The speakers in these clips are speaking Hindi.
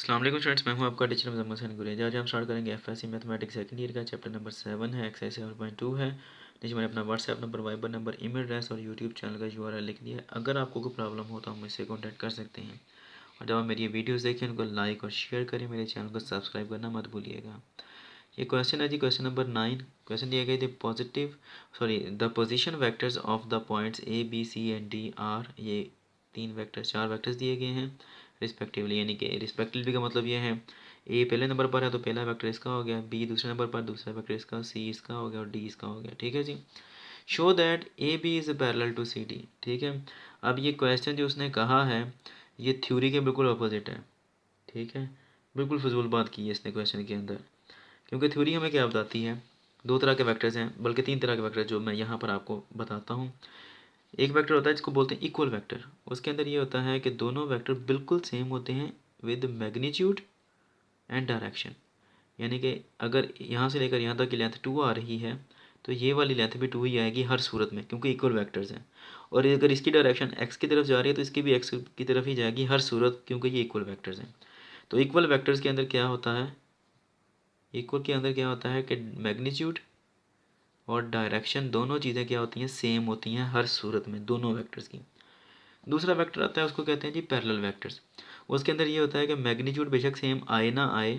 अस्सलाम वालेकुम स्टूडेंट्स, मैं हूं आपका टीचर मुज़म्मिल हसन गुरेज। आज हम स्टार्ट करेंगे एफएससी मैथमेटिक्स सेकंड ईयर का चैप्टर नंबर 7 है, एक्सरसाइज 7.2 है। नीचे मैंने अपना WhatsApp number, Viber number, email address और यूट्यूब चैनल का यूआरएल लिख दिया है। अगर आपको कोई प्रॉब्लम हो तो आप मुझसे कॉन्टैक्ट कर सकते हैं। और जब आप मेरी वीडियोज़ देखें उनको लाइक और शेयर करें, मेरे चैनल को सब्सक्राइब करना मत भूलिएगा। ये क्वेश्चन है जी, क्वेश्चन नंबर 9। क्वेश्चन दिया गया the position vectors of the points A B C and D are. ये चार वैक्टर्स दिए गए हैं रिस्पेक्टिवली, यानी कि रिस्पेक्टिवली का मतलब ये है ए पहले नंबर पर है तो पहला वेक्टर इसका हो गया, बी दूसरे नंबर पर दूसरा वेक्टर इसका, सी इसका हो गया और डी इसका हो गया। ठीक है जी। So that A B is parallel to C D. ठीक है। अब ये क्वेश्चन जो उसने कहा है ये थ्योरी के बिल्कुल अपोजिट है। ठीक है, बिल्कुल फजूल बात की है इसने क्वेश्चन के अंदर, क्योंकि थ्योरी हमें क्या बताती है, दो तरह के वेक्टर्स हैं, बल्कि तीन तरह के वेक्टर जो मैं यहाँ पर आपको बताता हूँ। एक वेक्टर होता है जिसको बोलते हैं इक्वल वेक्टर। उसके अंदर ये होता है कि दोनों वेक्टर बिल्कुल सेम होते हैं विद मैग्नीट्यूड एंड डायरेक्शन। यानी कि अगर यहाँ से लेकर यहाँ तक की लेंथ 2 आ रही है तो ये वाली लेंथ भी 2 ही आएगी हर सूरत में, क्योंकि इक्वल वेक्टर्स हैं। और अगर इसकी डायरेक्शन एक्स की तरफ जा रही है तो इसकी भी एक्स की तरफ ही जाएगी हर सूरत, क्योंकि ये इक्वल वेक्टर्स हैं। तो इक्वल वेक्टर्स के अंदर क्या होता है, इक्वल के अंदर क्या होता है कि मैग्नीट्यूड और डायरेक्शन दोनों चीज़ें क्या होती हैं, सेम होती हैं हर सूरत में दोनों वेक्टर्स की। दूसरा वेक्टर आता है उसको कहते हैं जी पैरेलल वेक्टर्स। उसके अंदर ये होता है कि मैग्नीट्यूड बेशक सेम आए ना आए,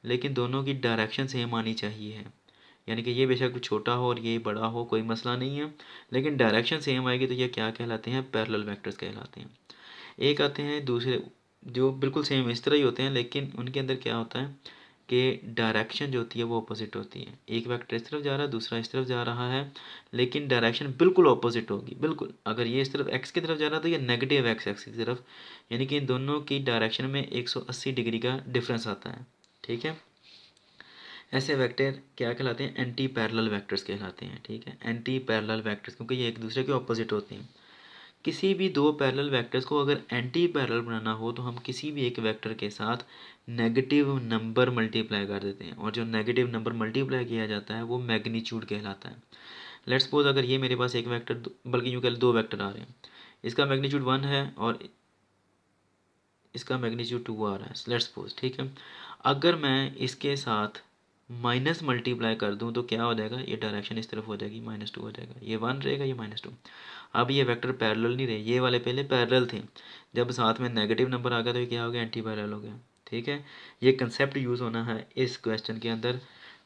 लेकिन दोनों की डायरेक्शन सेम आनी चाहिए है। यानी कि ये बेशक छोटा हो और ये बड़ा हो, कोई मसला नहीं है, लेकिन डायरेक्शन सेम आएगी तो ये क्या कहलाते हैं, पैरेलल वेक्टर्स कहलाते हैं। एक आते हैं दूसरे जो बिल्कुल सेम इस तरह ही होते हैं, लेकिन उनके अंदर क्या होता है कि डायरेक्शन जो होती है वो अपोजिट होती है। एक वेक्टर इस तरफ जा रहा है, दूसरा इस तरफ जा रहा है, लेकिन डायरेक्शन बिल्कुल अपोजिट होगी। बिल्कुल अगर ये इस तरफ एक्स की तरफ जा रहा है तो ये नेगेटिव एक्स एक्स की तरफ, यानी कि इन दोनों की डायरेक्शन में 180 डिग्री का डिफरेंस आता है। ठीक है, ऐसे वेक्टर क्या कहलाते हैं, एंटी पैरेलल वेक्टर्स कहलाते हैं। ठीक है, एंटी पैरेलल वेक्टर्स, क्योंकि ये एक दूसरे के ऑपोजिट होते हैं। किसी भी दो पैरेलल वेक्टर्स को अगर एंटी पैरेलल बनाना हो तो हम किसी भी एक वेक्टर के साथ नेगेटिव नंबर मल्टीप्लाई कर देते हैं, और जो नेगेटिव नंबर मल्टीप्लाई किया जाता है वो मैग्नीट्यूड कहलाता है। लेट्स सपोज अगर ये मेरे पास एक वेक्टर, बल्कि यूँ कह दो वेक्टर आ रहे हैं, इसका मैग्नीट्यूड 1 है और इसका मैग्नीट्यूड 2 आ रहा है, लेट्स सपोज। ठीक है, अगर मैं इसके साथ माइनस मल्टीप्लाई कर दूं तो क्या हो जाएगा, ये डायरेक्शन इस तरफ हो जाएगी, -2 हो जाएगा, ये 1 रहेगा, ये -2। अब ये वेक्टर पैरेलल नहीं रहे, ये वाले पहले पैरेलल थे, जब साथ में नेगेटिव नंबर आ गया तो ये क्या हो गया, एंटी पैरेलल हो गया। ठीक है, ये कंसेप्ट यूज़ होना है इस क्वेश्चन के अंदर,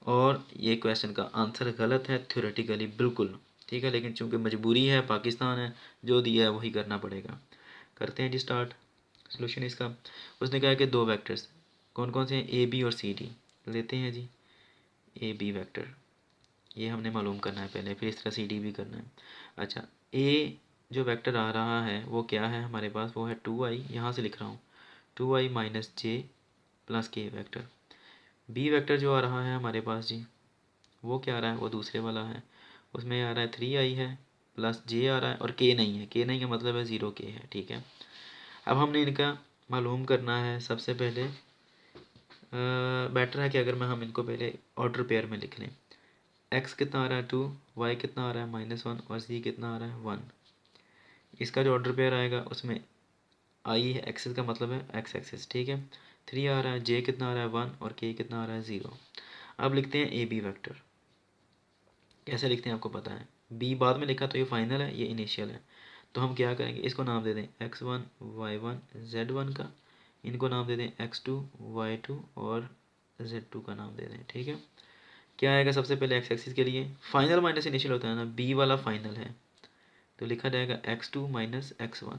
और ये क्वेश्चन का आंसर गलत है थ्योरेटिकली बिल्कुल। ठीक है, लेकिन चूंकि मजबूरी है, पाकिस्तान है, जो दिया है वही करना पड़ेगा। करते हैं जी स्टार्ट सोल्यूशन इसका। उसने कहा कि दो वेक्टर्स कौन कौन से हैं, ए बी और सी डी लेते हैं जी। ए बी वेक्टर ये हमने मालूम करना है पहले, फिर इस तरह सी डी भी करना है। अच्छा, ए जो वेक्टर आ रहा है वो क्या है हमारे पास, वो है 2i, यहाँ से लिख रहा हूँ 2i माइनस जे प्लस के वेक्टर। बी वेक्टर जो आ रहा है हमारे पास जी, वो क्या आ रहा है, वो दूसरे वाला है, उसमें आ रहा है 3i है प्लस जे आ रहा है, और के नहीं है, के नहीं का मतलब है 0k है। ठीक है, अब हमने इनका मालूम करना है। सबसे पहले बेटर है कि अगर हम इनको पहले ऑर्डर पेयर में लिख लें। x कितना आ रहा है 2, y कितना आ रहा है -1 और z कितना आ रहा है 1। इसका जो ऑर्डर पेयर आएगा उसमें i है, एक्सिस का मतलब है x एक्सिस। ठीक है, 3 आ रहा है, j कितना आ रहा है 1 और k कितना आ रहा है 0। अब लिखते हैं ए बी वेक्टर। कैसे लिखते हैं आपको पता है, b बाद में लिखा तो ये फाइनल है, ये इनिशियल है, तो हम क्या करेंगे, इसको नाम दे दें x1 y1 z1 का, इनको नाम दे दें x2 y2 और z2 का नाम दे दें। ठीक है, क्या आएगा सबसे पहले एक्स एक्सिस के लिए, फाइनल माइनस इनिशियल होता है ना, बी वाला फाइनल है, तो लिखा जाएगा x2 माइनस x1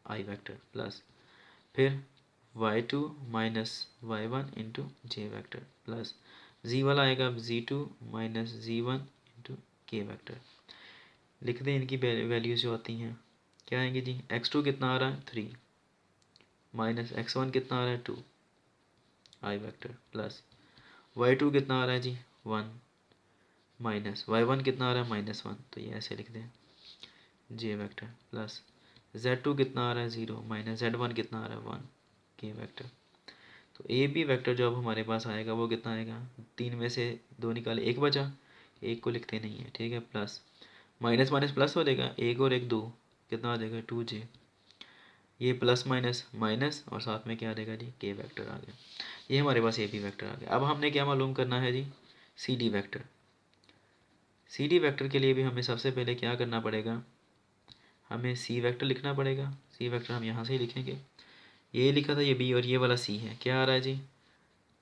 आई वेक्टर प्लस, फिर y2 माइनस y1 इंटू जे वैक्टर प्लस, z वाला आएगा z2 माइनस z1 इंटू के वैक्टर। लिख दें इनकी वैल्यूज जो आती हैं, क्या आएंगी जी, x2 कितना आ रहा है 3 माइनस x1 कितना आ रहा है 2 आई वेक्टर प्लस y2 कितना आ रहा है जी 1 माइनस y1 कितना आ रहा है -1, तो ये ऐसे लिख दें जे वेक्टर प्लस z2 कितना आ रहा है 0 माइनस z1 कितना आ रहा है 1 के वेक्टर। तो ए बी वेक्टर जो अब हमारे पास आएगा वो कितना आएगा, 3 में से 2 निकाले 1 बचा, 1 को लिखते नहीं है। ठीक है, प्लस माइनस माइनस प्लस हो जाएगा, 1 और 1 2, कितना आ जाएगा 2j ये प्लस माइनस माइनस और साथ में क्या आ जाएगा जी, के वेक्टर आ गया। ये हमारे पास ए बी वेक्टर आ गया। अब हमने क्या मालूम करना है जी, C D vector. C D vector के लिए भी हमें सबसे पहले क्या करना पड़ेगा, हमें सी वेक्टर लिखना पड़ेगा। सी वेक्टर हम यहाँ से ही लिखेंगे, ये लिखा था ये बी और ये वाला सी है, क्या आ रहा है जी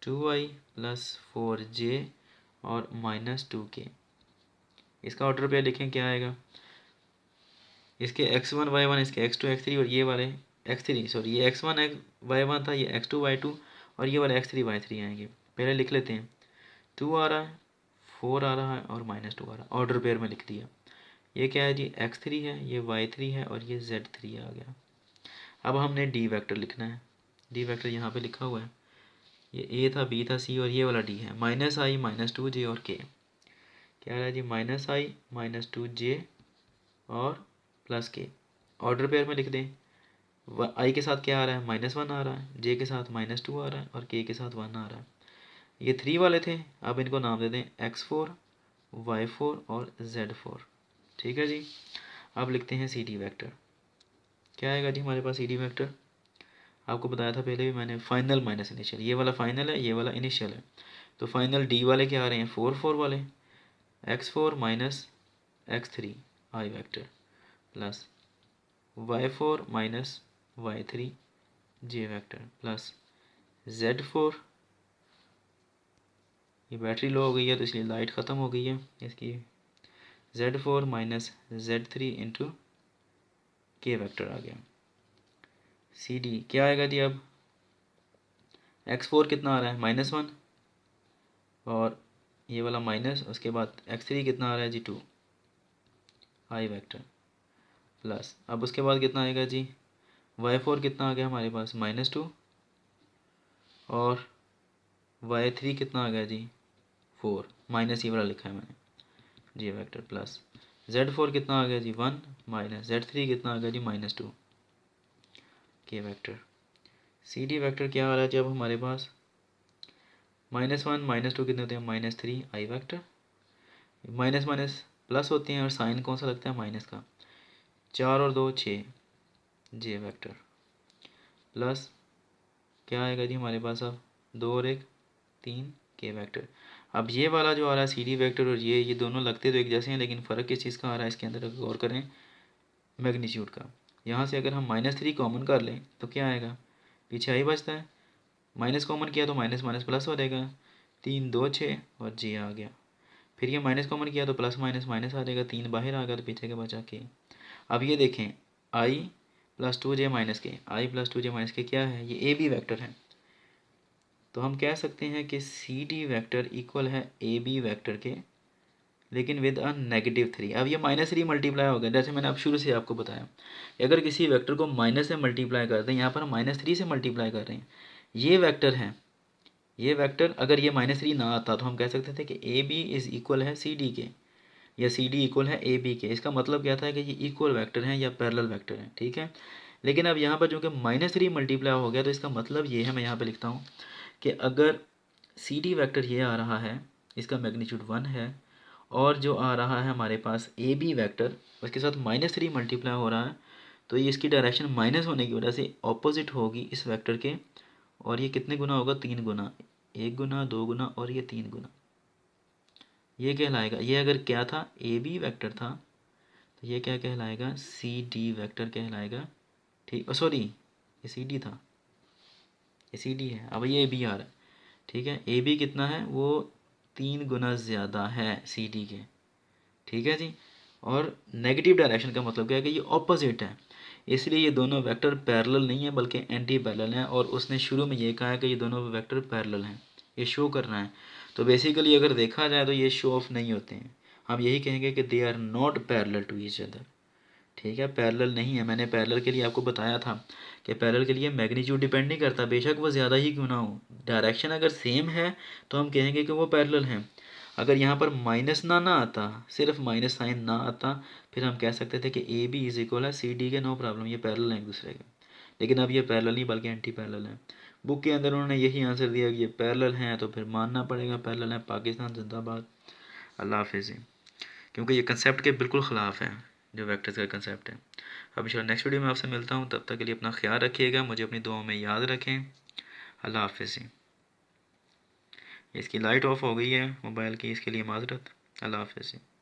2i प्लस 4j और माइनस 2k। इसका ऑर्डर पे लिखें क्या आएगा, इसके x1 y1 इसके x2 x3 और ये वाले x3 सॉरी ये x1 y1 था, ये x2 y2 और ये वाले x3 y3 आएंगे। पहले लिख लेते हैं, 2 आ रहा है, 4 आ रहा है और माइनस 2 आ रहा है, ऑर्डर पेयर में लिख दिया। ये क्या है जी x3 है, ये y3 है और ये z3 आ गया। अब हमने डी वेक्टर लिखना है। डी वेक्टर यहाँ पे लिखा हुआ है, ये ए था, बी था, सी और ये वाला डी है। माइनस आई माइनस 2j और के, क्या है जी माइनस आई माइनस 2j और प्लस के। ऑर्डर पेयर में लिख दें, आई के साथ क्या आ रहा है -1 आ रहा है, जे के साथ -2 आ रहा है और के साथ 1 आ रहा है। ये 3 वाले थे, अब इनको नाम दे दें x4 y4 और z4। ठीक है जी। अब लिखते हैं सी डी वेक्टर। क्या आएगा जी हमारे पास सी डी वेक्टर, आपको बताया था पहले भी मैंने, फाइनल माइनस इनिशियल। ये वाला फाइनल है, ये वाला इनिशियल है। तो फाइनल डी वाले क्या आ रहे हैं 4 वाले, x4 minus x3 I vector plus y4 minus y3 J vector plus z4, ये बैटरी लो हो गई है तो इसलिए लाइट ख़त्म हो गई है इसकी, z4 माइनस z3 इंटू के वेक्टर आ गया। सी डी क्या आएगा जी, अब x4 कितना आ रहा है -1 और ये वाला माइनस, उसके बाद x3 कितना आ रहा है जी 2 आई वेक्टर प्लस, अब उसके बाद कितना आएगा जी y4 कितना आ गया हमारे पास -2 और y3 कितना आ गया जी 4, माइनस ये वाला लिखा है मैंने जी वेक्टर प्लस z4 कितना आ गया जी 1 माइनस z3 कितना आ गया जी -2 के वेक्टर। सी डी वेक्टर क्या आ रहा है जब हमारे पास -1 -2 कितने होते हैं -3 आई वेक्टर, माइनस माइनस प्लस होते हैं और साइन कौन सा लगता है माइनस का, 4 और 2 6 जे वेक्टर प्लस क्या आएगा जी हमारे पास अब 2 और 1 3 के वेक्टर। अब ये वाला जो आ रहा है सी डी वेक्टर और ये दोनों लगते तो एक जैसे हैं, लेकिन फ़र्क किस चीज़ का आ रहा है इसके अंदर गौर करें, मैग्नीट्यूड का। यहाँ से अगर हम -3 कॉमन कर लें तो क्या आएगा, पीछे आई बचता है, माइनस कॉमन किया तो माइनस माइनस प्लस हो जाएगा, 3 2 6 और जे आ गया। फिर ये माइनस कॉमन किया तो प्लस माइनस माइनस आ जाएगा, 3 बाहर आ गया तो पीछे के बचा के। अब ये देखें आई प्लस 2j माइनस के, आई प्लस 2j माइनस के क्या है, ये ए बी वैक्टर है। तो हम कह सकते हैं कि सी डी वैक्टर इक्वल है ए बी वैक्टर के, लेकिन विद अ -3। अब ये -3 मल्टीप्लाई हो गया, जैसे मैंने अब शुरू से आपको बताया, अगर किसी वेक्टर को माइनस से मल्टीप्लाई करते हैं, यहाँ पर हम -3 से मल्टीप्लाई कर रहे हैं, ये वेक्टर है, ये वेक्टर अगर ये -3 ना आता तो हम कह सकते थे कि ए बी इज़ इक्वल है सी डी के, या सी डी इक्वल है ए बी के। इसका मतलब क्या था कि ये इक्वल वेक्टर हैं या पैरेलल वेक्टर हैं, ठीक है। लेकिन अब यहाँ पर जो कि -3 मल्टीप्लाई हो गया तो इसका मतलब ये है, मैं यहाँ पे लिखता हूँ कि अगर सी डी वेक्टर ये आ रहा है, इसका मैग्नीट्यूड 1 है, और जो आ रहा है हमारे पास ए बी वैक्टर उसके साथ -3 मल्टीप्लाई हो रहा है, तो ये इसकी डायरेक्शन माइनस होने की वजह से ऑपोजिट होगी इस वेक्टर के, और ये कितने गुना होगा 3 गुना, 1 गुना 2 गुना और ये 3 गुना। ये कहलाएगा, ये अगर क्या था ए बी वैक्टर था तो ये क्या कहलाएगा सी डी वैक्टर कहलाएगा, ठीक। सॉरी ये सी डी था, ये सी डी है, अब ये ए बी आ रहा है, ठीक है। ए बी कितना है, वो 3 गुना ज़्यादा है सी डी के, ठीक है जी। और नेगेटिव डायरेक्शन का मतलब क्या है कि ये ऑपोजिट है, इसलिए ये दोनों वेक्टर पैरेलल नहीं है बल्कि एंटी पैरेलल हैं, और उसने शुरू में ये कहा है कि ये दोनों वेक्टर पैरेलल हैं, ये शो करना है। तो बेसिकली अगर देखा जाए तो ये शो ऑफ नहीं होते हैं, हम यही कहेंगे कि they are not parallel to each other, ठीक है। पैरेलल नहीं है, मैंने पैरेलल के लिए आपको बताया था कि पैरेलल के लिए मैग्नीट्यूड डिपेंड नहीं करता, बेशक वो ज़्यादा ही क्यों ना हो, डायरेक्शन अगर सेम है तो हम कहेंगे कि वो पैरेलल हैं। अगर यहाँ पर माइनस ना आता, सिर्फ माइनस साइन ना आता, फिर हम कह सकते थे कि ए बी इज इक्वल है सी डी के, नो प्रॉब्लम, ये पैरेलल हैं एक दूसरे के। लेकिन अब ये पैरेलल नहीं बल्कि एंटी पैरेलल हैं। बुक के अंदर उन्होंने यही आंसर दिया कि ये पैरेलल हैं, तो फिर मानना पड़ेगा पैरेलल हैं। पाकिस्तान जिंदाबाद, अल्लाह हाफिज़। क्योंकि ये कंसेप्ट के बिल्कुल ख़िलाफ़ है, जो वेक्टर्स का कंसेप्ट है। अब इंशाल्लाह नेक्स्ट वीडियो में आपसे मिलता हूँ, तब तक के लिए अपना ख्याल रखिएगा, मुझे अपनी दुआओं में याद रखें। अल्लाह हाफिज़। इसकी लाइट ऑफ हो गई है मोबाइल की, इसके लिए माजरत। अल्लाह हाफिज़।